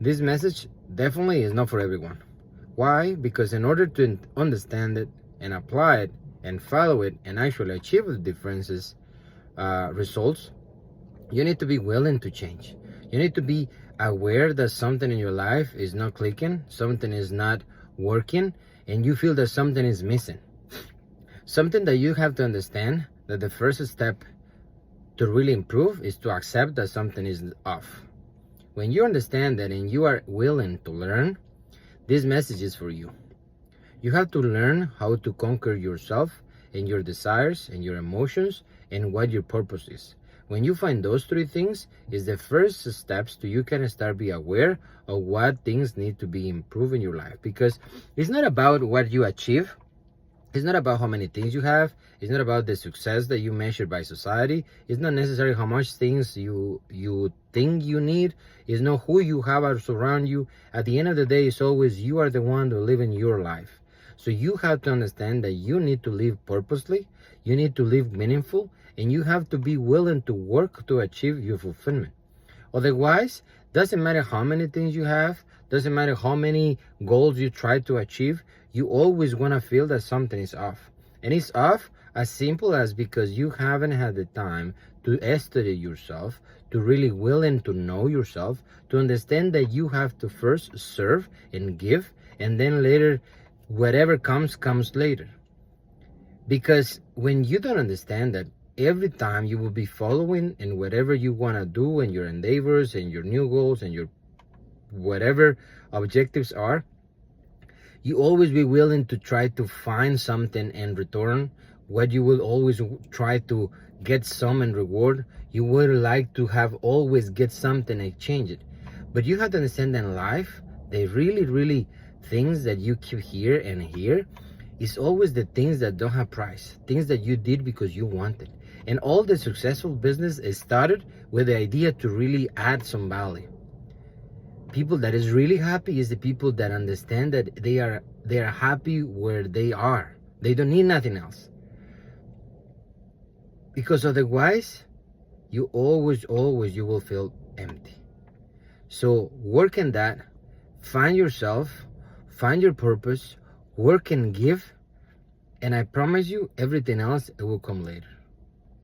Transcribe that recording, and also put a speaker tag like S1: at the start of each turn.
S1: This message definitely is not for everyone. Why? Because in order to understand it and apply it and follow it and actually achieve the differences, results, you need to be willing to change. You need to be aware that something in your life is not clicking, something is not working, and you feel that something is missing. Something that you have to understand that the first step to really improve is to accept that something is off. When you understand that and you are willing to learn, this message is for you. You have to learn how to conquer yourself and your desires and your emotions and what your purpose is. When you find those three things, is the first steps to you can start be aware of what things need to be improved in your life. Because it's not about what you achieve. It's not about how many things you have. It's not about the success that you measure by society. It's not necessarily how much things you think you need. It's not who you have around you. At the end of the day, it's always you are the one to live in your life. So you have to understand that you need to live purposely. You need to live meaningful. And you have to be willing to work to achieve your fulfillment. Otherwise, doesn't matter how many things you have, doesn't matter how many goals you try to achieve, you always want to feel that something is off. And it's off as simple as because you haven't had the time to study yourself, to really willing to know yourself, to understand that you have to first serve and give, and then later, whatever comes later. Because when you don't understand that, every time you will be following in whatever you want to do and your endeavors and your new goals and your whatever objectives are, you always be willing to try to find something in return. What you will always try to get some in reward. You would like to have always get something and exchange it. But you have to understand that in life, the really things that you keep here and here is always the things that don't have price. Things that you did because you wanted. And all the successful business is started with the idea to really add some value. People that is really happy is the people that understand that they are happy where they are. They don't need nothing else. Because otherwise, you always you will feel empty. So work in that, find yourself, find your purpose, work and give, and I promise you everything else it will come later.